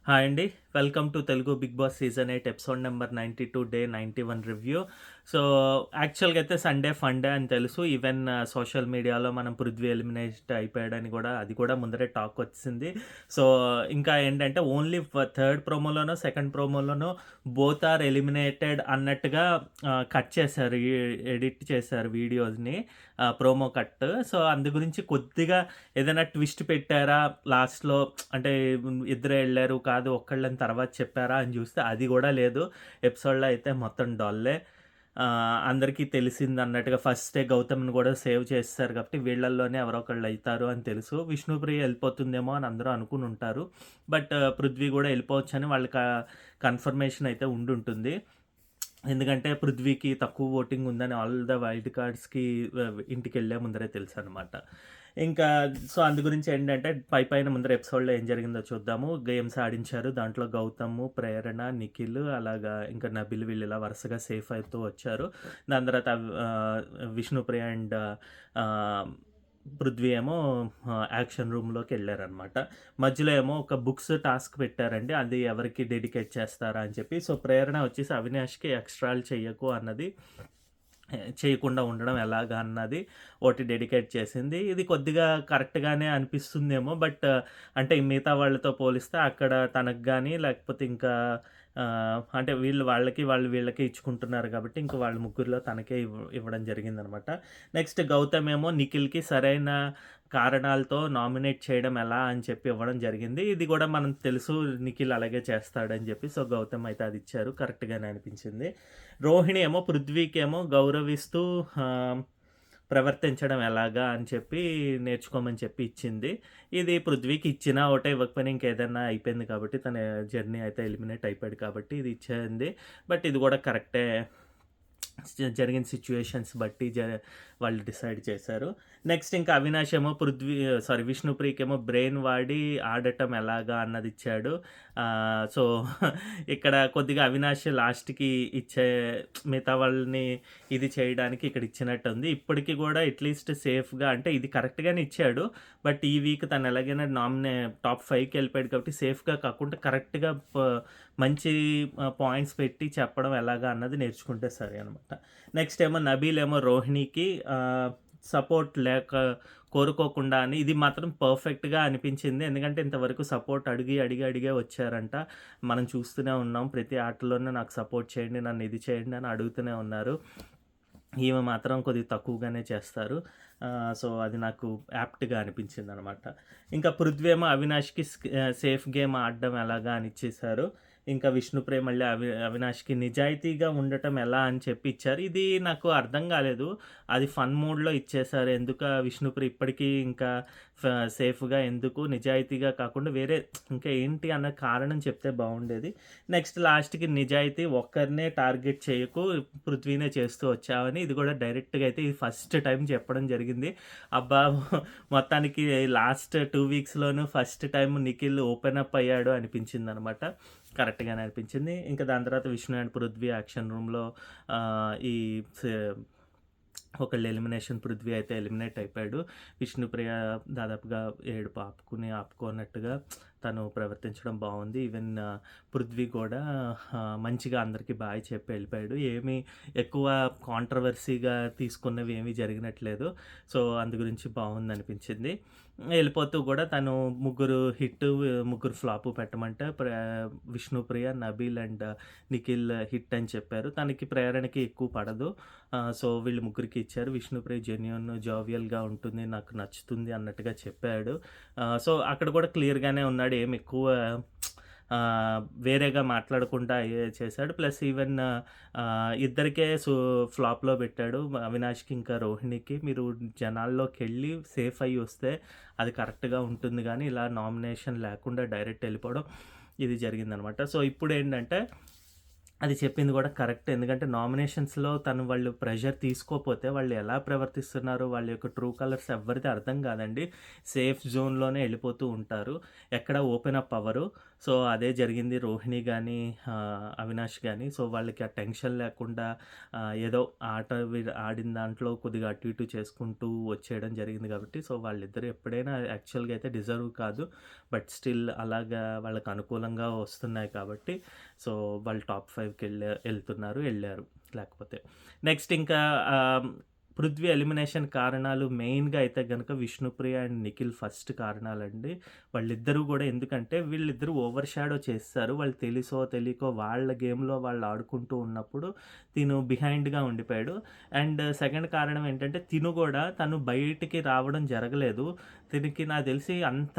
Hi అండి. Welcome to Telugu Bigg Boss season 8 episode number 92 day 91 review. So, యాక్చువల్‌గా అయితే Sunday fun day అని తెలుసు. ఈవెన్ సోషల్ మీడియాలో మనం పృథ్వీ ఎలిమినేట్ అయిపోయాడని కూడా అది కూడా ముందరే టాక్ వచ్చిసింది. సో, ఇంకా ఏంటంటే ఓన్లీ థర్డ్ ప్రోమోలోనో, సెకండ్ ప్రోమోలోనో బోత్ ఆర్ ఎలిమినేటెడ్ అన్నట్టుగా కట్ చేశారు. ఎడిట్ చేశారు వీడియోస్‌ని, ప్రోమో కట్. సో, అందు గురించి కొద్దిగా ఏదైనా ట్విస్ట్ పెట్టారా లాస్ట్‌లో, అంటే ఇద్దరే ఎళ్లారు కాదు ఒక్కళ్ళని తర్వాత చెప్పారా అని చూస్తే అది గూడా లేదు. ఎపిసోడ్‌లో అయితే మొత్తం డొల్లే. అందరికీ తెలిసిందన్నట్టుగా ఫస్టే గౌతమ్‌ని గూడా సేవ్ చేసేసారు కాబట్టి వీళ్ళల్లోనే ఎవరో ఒకళ్ళు అయితారు అని తెలుసు. విష్ణుప్రియ ఎళ్ళిపోతుందేమో అని అందరూ అనుకునుంటారు. బట్ పృథ్వీ గూడా ఎళ్ళిపోవచ్చని వాళ్ళకి కన్ఫర్మేషన్ అయితే ఉండుంటుంది. ఎందుకంటే పృథ్వీకి తక్కువ ఓటింగ్ ఉందని ఆల్ ద వైల్డ్ కార్డ్స్‌కి ఇంటికెళ్ళే ముందరే తెలుసనమాట. ఇంకా సో, అందు గురించి ఏంటంటే పైన ముందర ఎపిసోడ్‌లో ఏం జరిగిందో చూద్దాము. గేమ్స్ ఆడించారు. దాంట్లో గౌతము, ప్రేరణ, నిఖిల్ అలాగా ఇంకా నబిల్ వీళ్ళు ఇలా వరుసగా సేఫ్ అవుతూ వచ్చారు. దాని తర్వాత విష్ణుప్రియ అండ్ ఆహ్, పృథ్వీ ఏమో యాక్షన్ రూమ్‌లోకెళ్లారనమాట. మధ్యలో ఏమో ఒక బుక్స్ టాస్క్ పెట్టారండి. అది ఎవరికి డెడికేట్ చేస్తారా అని చెప్పి. సో, ప్రేరణ వచ్చేసి అవినాష్‌కి ఎక్స్‌ట్రాలు చెయ్యకు అన్నది. చేయకుండా ఉండడం ఎలాగా అన్నది ఒకటి డెడికేట్ చేసింది. ఇది కొద్దిగా కరెక్ట్‌గానే అనిపిస్తుందేమో. బట్ అంటే మిగతా వాళ్ళతో పోలిస్తే అక్కడ తనకు గాని లేకపోతే ఇంకా అంటే వీళ్ళు వాళ్ళకి, వాళ్ళు వీళ్ళకి ఇచ్చుకుంటున్నారు కాబట్టి ఇంక వాళ్ళ ముగ్గురిలో తనకే ఇవ్వడం జరిగిందనమాట. నెక్స్ట్ గౌతమ్ ఏమో నిఖిల్‌కి సరైన కారణాలతో నామినేట్ చేయడం ఎలా అని చెప్పి ఇవ్వడం జరిగింది. ఇది గూడా మనం తెలుసు నిఖిల్ అలాగే చేస్తాడని చెప్పి. సో, గౌతమ్ అయితే అది ఇచ్చారు. కరెక్ట్‌గానే అనిపించింది. రోహిణి ఏమో పృథ్వీకేమో గౌరవిస్తూ ప్రవర్తించడం ఎలాగా అని చెప్పి నేర్చుకోమని చెప్పి ఇచ్చింది. ఇది పృథ్వీకి ఇచ్చినా ఒకటే, ఇవ్వకపోయినా ఇంకేదన్నా అయిపోయింది కాబట్టి తన జర్నీ అయితే ఎలిమినేట్ అయిపోయాడు కాబట్టి ఇది ఇచ్చేయింది. బట్ ఇది కూడా కరెక్టే. జరిగిన సిట్యుయేషన్స్ బట్టి వాళ్ళు డిసైడ్ చేశారు. నెక్స్ట్ ఇంకా అవినాష్ ఏమో విష్ణుప్రియకేమో బ్రెయిన్ వాడి ఆడటం ఎలాగా అన్నది ఇచ్చాడు. సో, ఇక్కడ కొద్దిగా అవినాష్ లాస్ట్‌కి ఇచ్చే మిగతా వాళ్ళని ఇది చేయడానికి ఇక్కడ ఇచ్చినట్టుంది. ఇప్పటికి కూడా అట్‌లీస్ట్ సేఫ్‌గా అంటే ఇది కరెక్ట్‌గానే ఇచ్చాడు. బట్ ఈ వీక్ తను ఎలాగైనా టాప్ 5కి వెళ్ళిపోయాడు కాబట్టి సేఫ్‌గా కాకుండా కరెక్ట్‌గా మంచి పాయింట్స్ పెట్టి చెప్పడం ఎలాగా అన్నది నేర్చుకుంటే సరే అనమాట. నెక్స్ట్ ఏమో నబీల్ ఏమో రోహిణికి సపోర్ట్ కోరుకోకుండా అని ఇది మాత్రం పర్ఫెక్ట్‌గా అనిపించింది. ఎందుకంటే ఇంతవరకు సపోర్ట్ అడిగే వచ్చారంట. మనం చూస్తూనే ఉన్నాం. ప్రతి ఆటలోనూ నాకు సపోర్ట్ చేయండి, నన్ను ఇది చేయండి అని అడుగుతూనే ఉన్నారు. ఈమె మాత్రం కొద్దిగా తక్కువగానే చేస్తారు. సో, అది నాకు యాప్ట్‌గా అనిపించిందనమాట. ఇంకా పృథ్వీ ఏమో అవినాష్‌కి సేఫ్ గేమ్ ఆడడం ఎలాగా అని ఇచ్చేశారు. ఇంకా విష్ణుప్రియ మళ్ళీ అవినాష్‌కి నిజాయితీగా ఉండటం ఎలా అని చెప్పి ఇచ్చారు. ఇది నాకు అర్థం కాలేదు. అది ఫన్ మోడ్‌లో ఇచ్చేశారు. ఎందుకు విష్ణుప్రియ ఇప్పటికీ ఇంకా సేఫ్‌గా ఎందుకు నిజాయితీగా కాకుండా వేరే ఇంకా ఏంటి అన్న కారణం చెప్తే బాగుండేది. నెక్స్ట్ లాస్ట్‌కి నిజాయితీ ఒక్కరినే టార్గెట్ చేయకు, పృథ్వీనే చేస్తూ వచ్చావని ఇది కూడా డైరెక్ట్‌గా అయితే ఇది ఫస్ట్ టైం చెప్పడం జరిగింది. అబ్బా! మొత్తానికి లాస్ట్ 2 వీక్స్‌లోనూ first time Nikhil open up అయ్యాడు అనిపించిందనమాట. కరెక్ట్‌గానే అనిపించింది. ఇంకా దాని తర్వాత విష్ణు అండ్ పృథ్వీ యాక్షన్ రూమ్‌లో ఈ ఒకళ్ళు ఎలిమినేషన్ పృథ్వీ అయితే ఎలిమినేట్ అయిపోయాడు. విష్ణుప్రియ దాదాపుగా ఏడుపు ఆపుకోనట్టుగా తను ప్రవర్తించడం బాగుంది. ఈవెన్ పృథ్వీ కూడా మంచిగా అందరికీ బాయ్ చెప్పి వెళ్ళిపోయాడు. ఏమీ ఎక్కువ కాంట్రవర్సీగా తీసుకున్నవి ఏమీ జరిగినట్లేదు. సో, అందు గురించి బాగుందనిపించింది. వెళ్ళిపోతూ కూడా తను ముగ్గురు ఫ్లాపు పెట్టమంటే విష్ణుప్రియ, నబీల్ అండ్ నిఖిల్ హిట్ అని చెప్పారు. తనకి ప్రేరణకి ఎక్కువ పడదు. సో, వీళ్ళు ముగ్గురికి ఇచ్చారు. విష్ణుప్రియ జెన్యూన్, జోవియల్‌గా ఉంటుంది, నాకు నచ్చుతుంది అన్నట్టుగా చెప్పాడు. సో, అక్కడ కూడా క్లియర్‌గానే ఉన్నాడు. ఏమి ఎక్కువ వేరేగా మాట్లాడకుండా చేశాడు. ప్లస్ ఈవెన్ ఇద్దరికే ఫ్లాప్‌లో పెట్టాడు. అవినాష్‌కి ఇంకా రోహిణికి. మీరు జనాల్లోకెళ్ళి సేఫ్ అయ్యి వస్తే అది కరెక్ట్‌గా ఉంటుంది గానీ, ఇలా నామినేషన్ లేకుండా డైరెక్ట్ వెళ్ళిపోవడం ఇది జరిగిందనమాట. సో, ఇప్పుడేంటంటే అది చెప్పింది కూడా కరెక్ట్. ఎందుకంటే నామినేషన్స్‌లో వాళ్ళు ప్రెషర్ తీసుకోపోతే వాళ్ళు ఎలా ప్రవర్తిస్తున్నారో వాళ్ళ యొక్క ట్రూ కలర్స్ ఎవ్వరిది అర్థం కాదండి. సేఫ్ జోన్‌లోనే ఎళ్ళిపోతూ ఉంటారు. ఎక్కడ ఓపెన్ అప్ అవ్వరు. సో, అదే జరిగింది రోహిణి గానీ, అవినాష్ గానీ. సో, వాళ్ళకి ఆ టెన్షన్ లేకుండా ఏదో ఆట ఆడిన దాంట్లో కొద్దిగా అటు ఇటు చేసుకుంటూ వచ్చేయడం జరిగింది కాబట్టి, సో, వాళ్ళిద్దరూ ఎప్పుడైనా యాక్చువల్‌గా అయితే డిజర్వ్ కాదు. బట్ స్టిల్ అలాగా వాళ్ళకి అనుకూలంగా వస్తున్నాయి కాబట్టి, సో, వాళ్ళు టాప్ 5కి ఎళ్లారు. లేకపోతే నెక్స్ట్ ఇంకా పృథ్వీ ఎలిమినేషన్ కారణాలు మెయిన్‌గా అయితే గనక విష్ణుప్రియ అండ్ నిఖిల్ ఫస్ట్ కారణాలండి. వాళ్ళిద్దరూ గూడా ఎందుకంటే వీళ్ళిద్దరూ ఓవర్ షాడో చేసేసారు. వాళ్ళు తెలుసో తెలియకో వాళ్ళ గేమ్‌లో వాళ్ళు ఆడుకుంటూ ఉన్నప్పుడు తిను బిహైండ్‌గా ఉండిపోయాడు. అండ్ సెకండ్ కారణం ఏంటంటే తను బయటికి రావడం జరగలేదు. తినికి నాకు తెలిసి అంత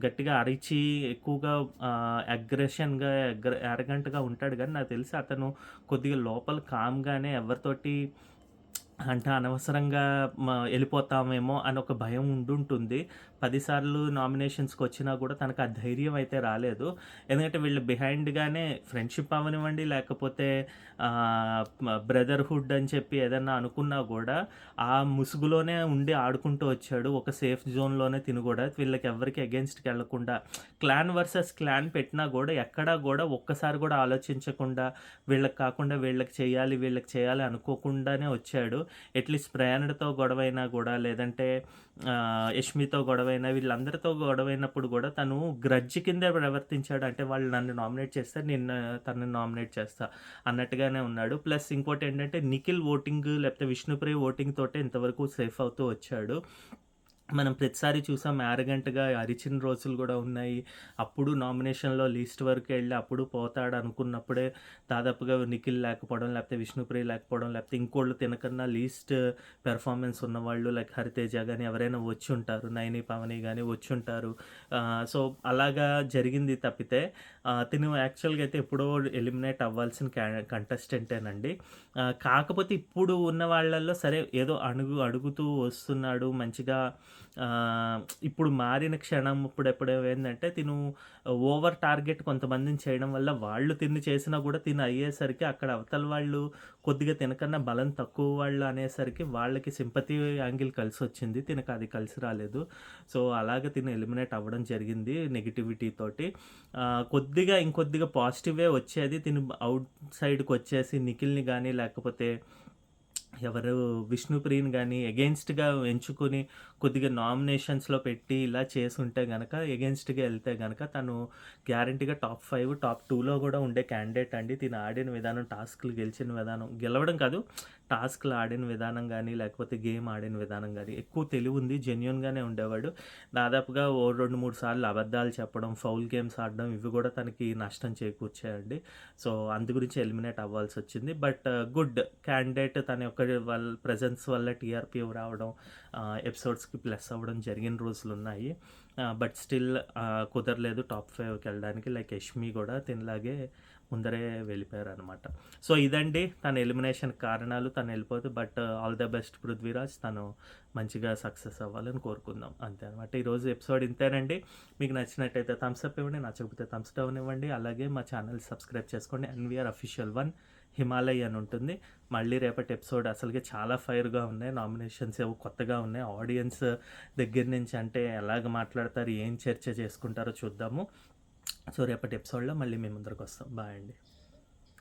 గట్టిగా అరిచి ఎక్కువగా యారగెంట్‌గా ఉంటాడు గానీ నాకు తెలిసి అతను కొద్దిగా లోపల కామ్‌గానే ఎవరితోటి అంటే అనవసరంగా ఎళ్ళిపోతామేమో అని ఒక భయం ఉండుంటుంది. 10 సార్లు నామినేషన్స్‌కొచ్చినా గూడా తనకు ఆ ధైర్యం అయితే రాలేదు. ఎందుకంటే వీళ్ళు బిహైండ్‌గానే ఫ్రెండ్‌షిప్ అవ్వనివ్వండి, లేకపోతే బ్రదర్‌హుడ్ అని చెప్పి ఏదన్నా అనుకున్నా గూడా, ఆ ముసుగులోనే ఉండి ఆడుకుంటూ వచ్చాడు. ఒక సేఫ్ జోన్‌లోనే తిను గూడా వీళ్ళకి ఎవ్వరికీ అగెయిన్స్ట్‌కి ఎళ్ళకుండా క్లాన్ వర్సెస్ క్లాన్ పెట్టినా గూడా ఎక్కడా గూడా ఒక్కసారి గూడా ఆలోచించకుండా వీళ్ళకి కాకుండా వీళ్ళకి చేయాలి అనుకోకుండానే వచ్చాడు. అట్‌లీస్ట్ ప్రయాణతో గొడవైనా గూడా లేదంటే యష్మితో గొడవైనా వీళ్ళందరితో గొడవైనప్పుడు గూడా తను గ్రడ్జ్ కిందే ప్రవర్తించాడు. అంటే వాళ్ళు నన్ను నామినేట్ చేస్తే నేను తనని నామినేట్ చేస్తా అన్నట్టుగానే ఉన్నాడు. ప్లస్ ఇంకోటేంటంటే నిఖిల్ ఓటింగ్ లేకపోతే విష్ణుప్రియ ఓటింగ్ తోటే ఇంతవరకు సేఫ్ అవుతూ వచ్చాడు. మనం ప్రతిసారి చూసాం యారగెంట్‌గా అరిచిన రోజులు గూడా ఉన్నాయి. అప్పుడు నామినేషన్‌లో లీస్ట్ వరకు ఎళ్లి అప్పుడు పోతాడనుకున్నప్పుడే దాదాపుగా నిఖిల్ లేకపోవడం, లేకపోతే విష్ణుప్రియ లేకపోవడం, లేకపోతే ఇంకోళ్ళు తినకన్నా లీస్ట్ పెర్ఫార్మన్స్ ఉన్నవాళ్ళు లైక్ హరితేజ గాని ఎవరైనా వచ్చుంటారు. నైని, పవని గాని వచ్చుంటారు. సో, అలాగా జరిగింది తప్పితే తిను యాక్చువల్‌గా అయితే ఎప్పుడో ఎలిమినేట్ అవ్వాల్సిన కంటెస్టెంటేనండి. కాకపోతే ఇప్పుడు ఉన్న వాళ్ళల్లో సరే ఏదో అడుగుతూ వస్తున్నాడు మంచిగా. ఇప్పుడు మారిన క్షణం ఇప్పుడేమైందంటే తిను ఓవర్ టార్గెట్ కొంతమందిని చేయడం వల్ల వాళ్ళు తిన్ని చేసినా కూడా తిను అయ్యేసరికి అక్కడ అవతల వాళ్ళు కొద్దిగా తినకన్నా బలం తక్కువ వాళ్ళు అనేసరికి వాళ్ళకి సింపతి యాంగిల్ కలిసొచ్చింది. తినకు అది కలిసి రాలేదు. సో, అలాగ తిను ఎలిమినేట్ అవ్వడం జరిగింది నెగటివిటీ తోటి. ఇంకొద్దిగా పాజిటివే వచ్చేది. తిను ఔట్ సైడ్‌కొచ్చేసి నిఖిల్‌ని గానీ లేకపోతే ఎవరు విష్ణుప్రియని గానీ ఎగెయిన్స్ట్‌గా ఎంచుకొని కొద్దిగా నామినేషన్స్‌లో పెట్టి ఇలా చేసుంటే గనక ఎగెయిన్స్ట్‌గా ఎళ్తే గనక తను గ్యారంటీగా టాప్ 5, టాప్ 2లో గూడా ఉండే క్యాండిడేట్ అండి. తిను ఆడిన విధానం, టాస్క్‌లు గెలిచిన విధానం గెలవడం కాదు, టాస్క్‌లు ఆడిన విధానం గానీ, లేకపోతే గేమ్ ఆడిన విధానం గానీ ఎక్కువ తెలివుంది. జెన్యూన్‌గానే ఉండేవాడు. దాదాపుగా ఓ 2, 3 సార్లు అబద్ధాలు చెప్పడం, ఫౌల్ గేమ్స్ ఆడడం ఇవి గూడా తనకి నష్టం చేకూర్చాయండి. సో, అందు గురించి ఎలిమినేట్ అవ్వాల్సొచ్చింది. బట్ గుడ్ క్యాండిడేట్ తన యొక్క వాళ్ళ ప్రెజెన్స్ వల్ల టీఆర్‌పీ రావడం, ఎపిసోడ్స్‌కి ప్లస్ అవ్వడం జరిగిన రోజులున్నాయి. బట్ స్టిల్ కుదరలేదు టాప్ 5కి వెళ్ళడానికి. లైక్ యష్మి గూడా తినలాగే ముందరే వెళ్ళిపోయారనమాట. సో, ఇదండి తన ఎలిమినేషన్ కారణాలు. తను వెళ్ళిపోతే but all the best Prithviraj. తను మంచిగా సక్సెస్ అవ్వాలని కోరుకుందాం. అంతే అనమాట. ఈరోజు ఎపిసోడ్ ఇంతేనండి. మీకు నచ్చినట్టయితే థమ్స్ అప్ ఇవ్వండి. నచ్చకపోతే థమ్స్ డౌన్ ఇవ్వండి. అలాగే మా ఛానల్ సబ్స్క్రైబ్ చేసుకోండి. ఎన్‌వీఆర్ అఫీషియల్ 1 హిమాలయ్ అని ఉంటుంది. మళ్ళీ రేపటి ఎపిసోడ్ అసలుకే చాలా ఫైర్‌గా ఉన్నాయి. నామినేషన్స్ ఏవో కొత్తగా ఉన్నాయి. ఆడియన్స్ దగ్గర నుంచి అంటే ఎలాగ మాట్లాడతారు, ఏం చర్చ చేసుకుంటారో చూద్దాము. సో, రేపటి ఎపిసోడ్‌లో మళ్ళీ మీ ముందరకొస్తాం. బాయ్ అండి.